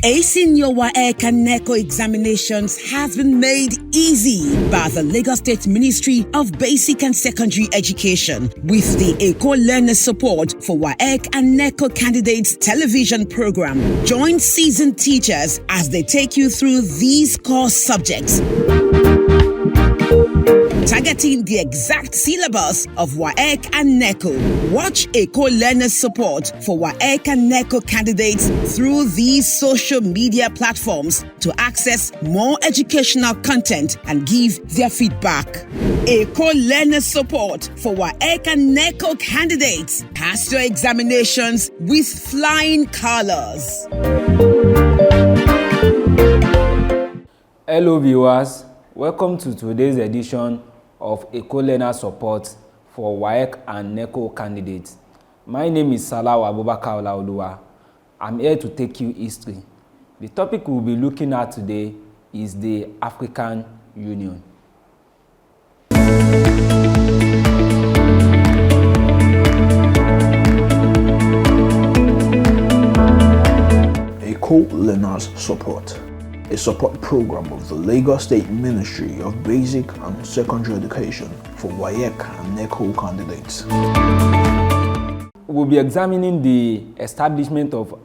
Acing your WAEC and NECO examinations has been made easy by the Lagos State Ministry of Basic and Secondary Education with the Eko Learners Support for WAEC and NECO Candidates television program. Join seasoned teachers as they take you through these core subjects, targeting the exact syllabus of WAEC and NECO. Watch Eko Learners Support for WAEC and NECO candidates through these social media platforms to access more educational content and give their feedback. Eko Learners Support for WAEC and NECO candidates. Pass your examinations with flying colors. Hello viewers, welcome to today's edition of Eko Learners Support for WAEC and NECO candidates. My name is Salah Abubakar Olaoluwa. I'm here to take you history. The topic we'll be looking at today is the African Union. Eko Learners Support, a support program of the Lagos State Ministry of Basic and Secondary Education for WAEC and NECO candidates. We'll be examining the establishment of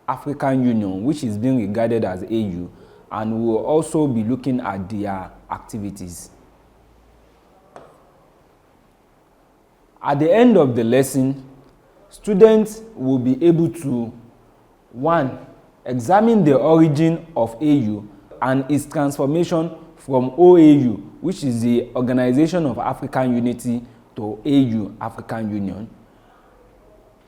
African Union, which is being regarded as AU, and we'll also be looking at their activities. At the end of the lesson, students will be able to 1. Examine the origin of AU and its transformation from OAU, which is the Organization of African Unity, to AU, African Union.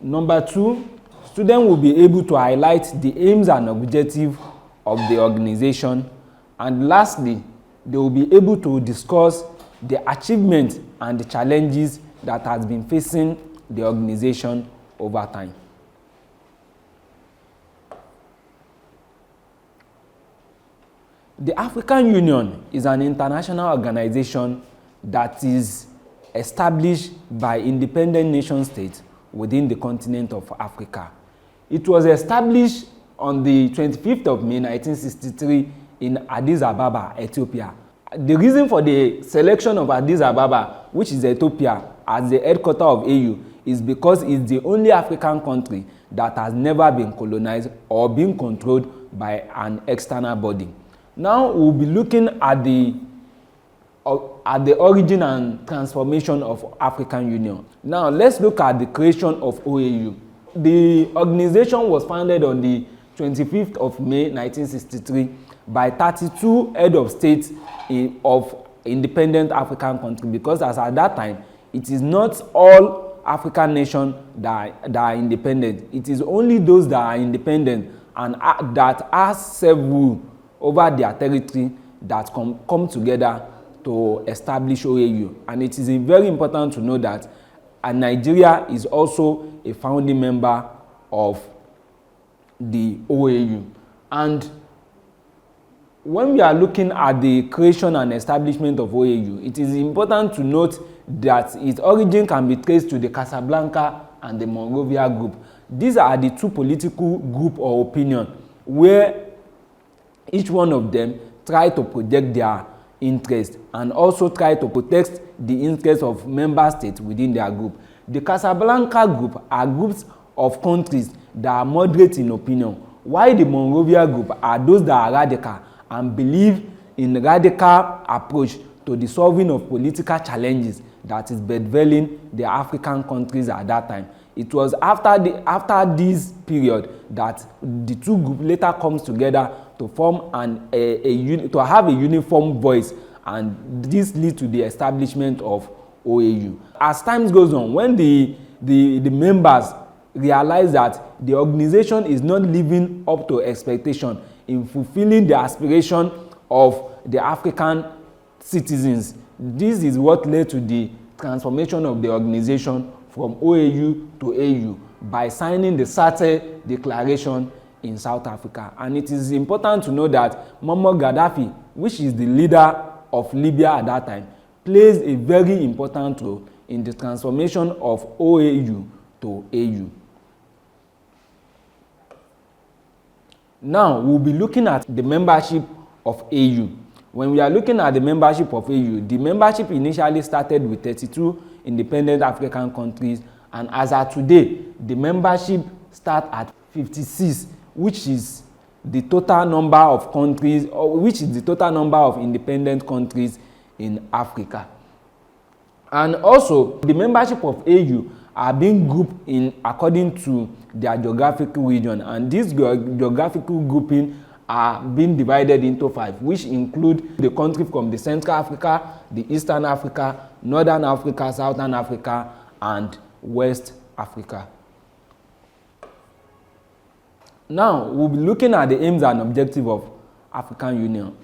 Number 2, students will be able to highlight the aims and objectives of the organization. And lastly, they will be able to discuss the achievements and the challenges that has been facing the organization over time. The African Union is an international organization that is established by independent nation states within the continent of Africa. It was established on the 25th of May 1963 in Addis Ababa, Ethiopia. The reason for the selection of Addis Ababa, which is Ethiopia, as the headquarters of AU is because it's the only African country that has never been colonized or been controlled by an external body. Now we'll be looking at the origin and transformation of African Union. Now let's look at the creation of OAU. The organization was founded on the 25th of May 1963 by 32 head of states of independent African countries, because as at that time it is not all African nations that are independent. It is only those that are independent and that have self-rule over their territory that come together to establish OAU. And it is very important to know that Nigeria is also a founding member of the OAU. And when we are looking at the creation and establishment of OAU, it is important to note that its origin can be traced to the Casablanca and the Monrovia group. These are the two political groups or opinion where each one of them try to project their interest and also try to protect the interests of member states within their group. The Casablanca group are groups of countries that are moderate in opinion, while the Monrovia group are those that are radical and believe in radical approach to the solving of political challenges that is bedwelling the African countries at that time. It was after this period that the two groups later comes together to form to have a uniform voice, and this leads to the establishment of OAU. As time goes on, when the members realize that the organization is not living up to expectation in fulfilling the aspiration of the African citizens, this is what led to the transformation of the organization from OAU to AU by signing the SACE Declaration in South Africa. And it is important to know that Muammar Gaddafi, which is the leader of Libya at that time, plays a very important role in the transformation of OAU to AU. Now, we'll be looking at the membership of AU. When we are looking at the membership of AU, the membership initially started with 32 independent African countries, and as of today, the membership starts at 56, which is the total number of countries, or which is the total number of independent countries in Africa. And also, the membership of AU are being grouped in according to their geographical region, and this geographical grouping are being divided into 5, which include the country from the Central Africa, the Eastern Africa, Northern Africa, Southern Africa, and West Africa. Now, we'll be looking at the aims and objectives of African Union.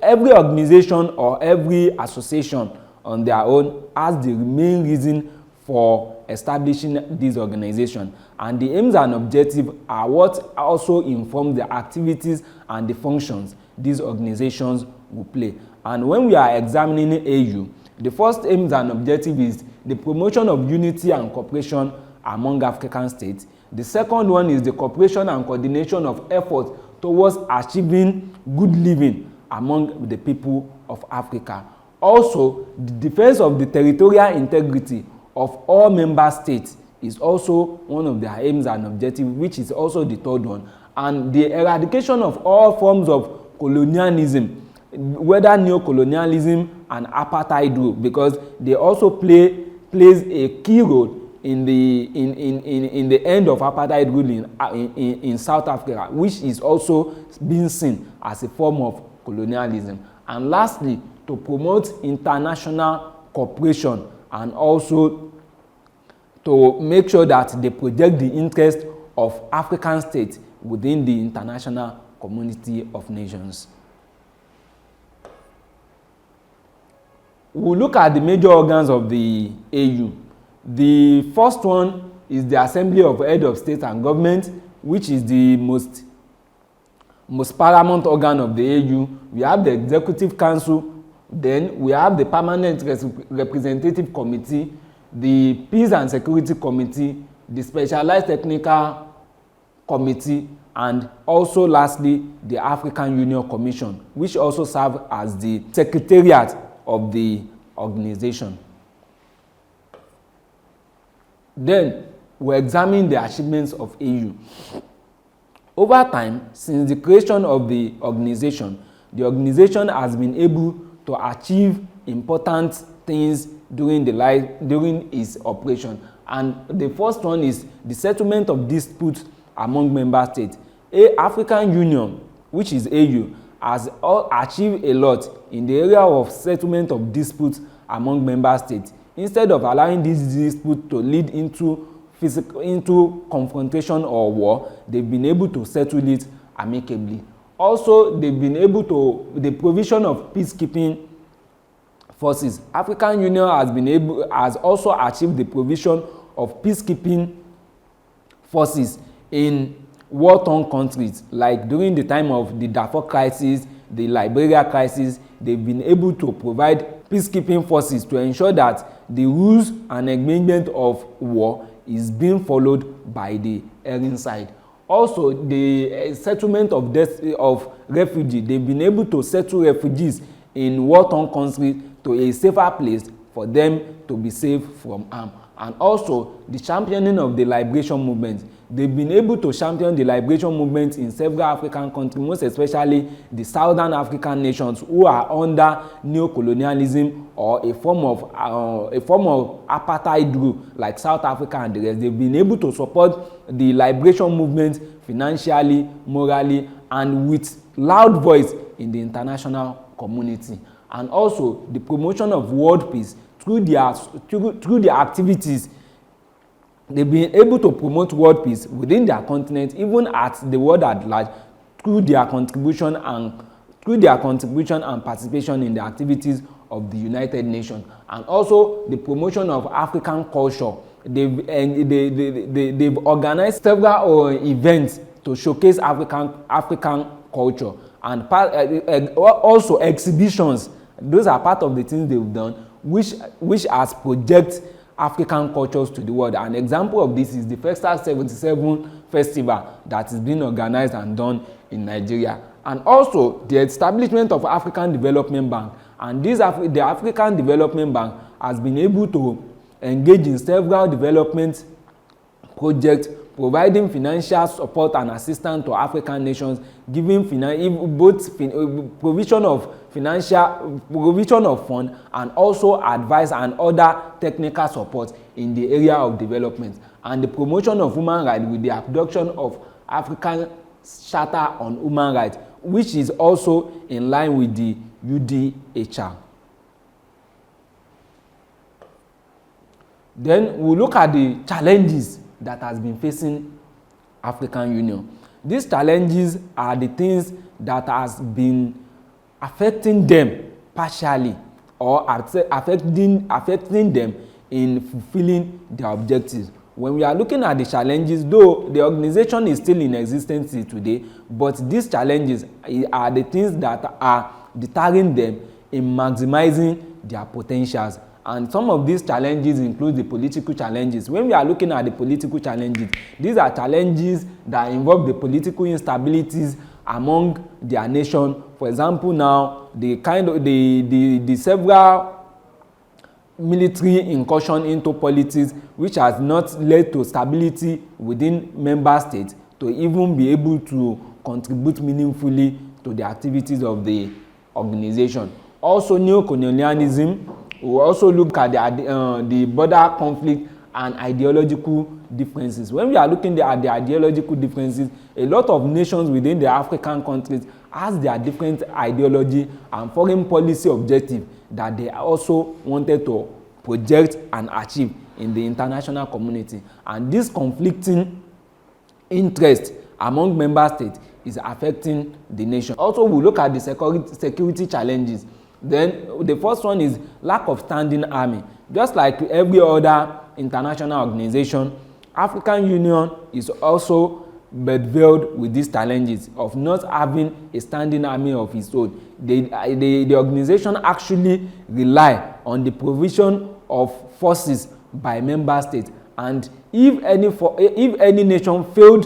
Every organization or every association on their own has the main reason for establishing this organization, and the aims and objectives are what also inform the activities and the functions these organizations will play. And when we are examining AU, the first aims and objective is the promotion of unity and cooperation among African states. The second one is the cooperation and coordination of efforts towards achieving good living among the people of Africa. Also, the defense of the territorial integrity of all member states is also one of their aims and objectives, which is also the third one. And the eradication of all forms of colonialism, whether neo-colonialism and apartheid rule, because they also plays a key role in the end of apartheid rule in South Africa, which is also being seen as a form of colonialism. And lastly, to promote international cooperation and also to make sure that they project the interest of African states within the international community of nations. We'll look at the major organs of the AU. The first one is the Assembly of Heads of State and Government, which is the most paramount organ of the AU. We have the Executive Council, then we have the Permanent Representative Committee, the Peace and Security Committee, the Specialized Technical Committee, and also lastly the African Union Commission, which also serves as the secretariat of the organization. Then we examine the achievements of AU. Over time, since the creation of the organization has been able to achieve important things during its operation. And the first one is the settlement of disputes among member states. African Union, which is AU, has achieved a lot in the area of settlement of disputes among member states. Instead of allowing these disputes to lead into confrontation or war, they've been able to settle it amicably. Also, they've been able to, the provision of peacekeeping forces. African Union has also achieved the provision of peacekeeping forces in war-torn countries, like during the time of the Darfur crisis, the Liberia crisis. They've been able to provide peacekeeping forces to ensure that the rules and engagement of war is being followed by the erring side. Also, the settlement of refugees. They've been able to settle refugees in war-torn countries to a safer place for them to be safe from harm. And also, the championing of the liberation movement. They've been able to champion the liberation movement in several African countries, most especially the Southern African nations who are under neo-colonialism or a form of apartheid rule like South Africa and the rest. They've been able to support the liberation movement financially, morally, and with loud voice in the international community. And also the promotion of world peace through their activities. They've been able to promote world peace within their continent, even at the world at large, through their contribution and participation in the activities of the United Nations, and also the promotion of African culture. They've organized several events to showcase African culture, and also exhibitions. Those are part of the things they've done, which has project African cultures to the world. An example of this is the Festa 77 festival that is being organized and done in Nigeria. And also the establishment of African Development Bank, and the African Development Bank has been able to engage in several development projects, providing financial support and assistance to African nations, giving provision of funds and also advice and other technical support in the area of development, and the promotion of human rights with the adoption of African Charter on Human Rights, which is also in line with the UDHR. Then we look at the challenges that has been facing African Union. These challenges are the things that has been affecting them partially or affecting them in fulfilling their objectives. When we are looking at the challenges, though the organization is still in existence today, but these challenges are the things that are deterring them in maximizing their potentials. And some of these challenges include the political challenges. When we are looking at the political challenges, these are challenges that involve the political instabilities among their nation. For example, now the several military incursion into politics, which has not led to stability within member states to even be able to contribute meaningfully to the activities of the organization. Also, neo-colonialism. We will also look at the border conflict and ideological differences. When we are looking at the ideological differences, a lot of nations within the African countries has their different ideology and foreign policy objective that they also wanted to project and achieve in the international community. And this conflicting interest among member states is affecting the nation. Also, we look at the security challenges. Then the first one is lack of standing army. Just like every other international organization, African Union is also bedveiled with these challenges of not having a standing army of its own. The organization actually rely on the provision of forces by member states, and if any nation failed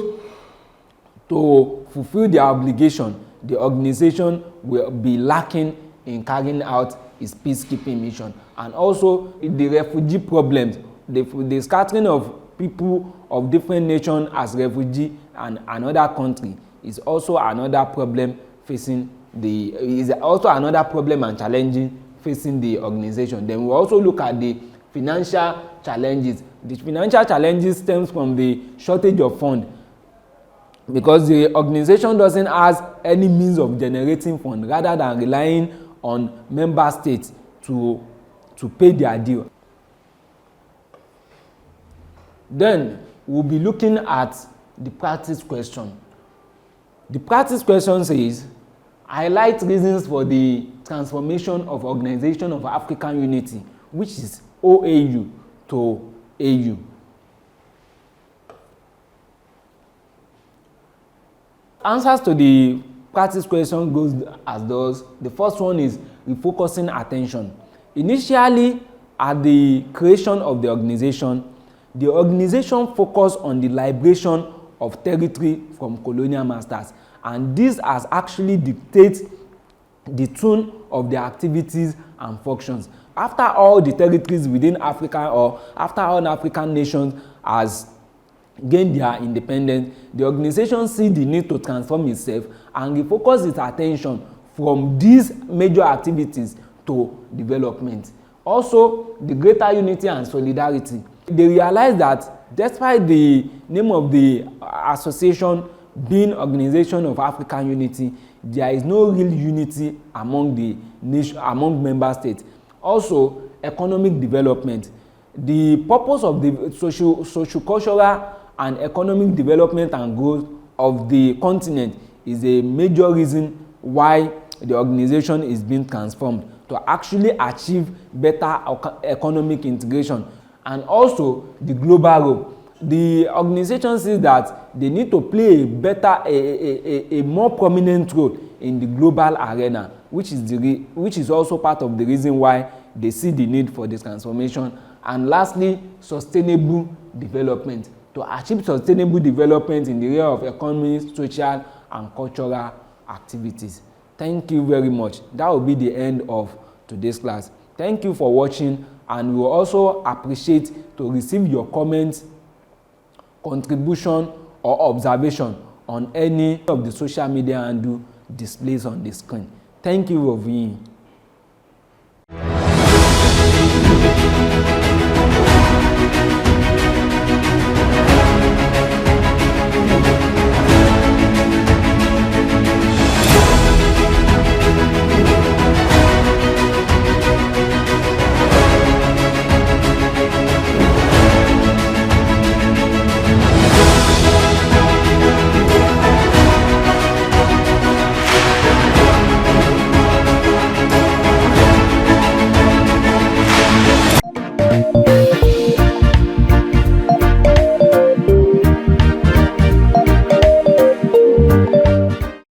to fulfill their obligation, the organization will be lacking in carrying out its peacekeeping mission. And also the refugee problems, the scattering of people of different nations as refugee and another country is also another problem and challenging facing the organization. Then we also look at the financial challenges. The financial challenges stems from the shortage of funds, because the organization doesn't have any means of generating funds rather than relying on member states to pay their due. Then we'll be looking at the practice question. The practice question says, highlight reasons for the transformation of Organization of African Unity, which is OAU, to AU. Answers to the practice question goes as those. The first one is refocusing attention. Initially, at the creation of the organization focused on the liberation of territory from colonial masters, and this has actually dictated the tune of their activities and functions. After all the territories within Africa, or after all African nations has gained their independence, the organization sees the need to transform itself and refocus its attention from these major activities to development. Also, the greater unity and solidarity. They realize that despite the name of the association being Organization of African Unity, there is no real unity among member states. Also, economic development. The purpose of the socio-cultural and economic development and growth of the continent is a major reason why the organization is being transformed, to actually achieve better economic integration. And also the global role. The organization sees that they need to play a more prominent role in the global arena, which is also part of the reason why they see the need for this transformation. And lastly, sustainable development, to achieve sustainable development in the area of economic, social and cultural activities. Thank you very much. That will be the end of today's class. Thank you for watching, and we will also appreciate to receive your comments, contribution or observation on any of the social media handle displays on the screen. Thank you for viewing.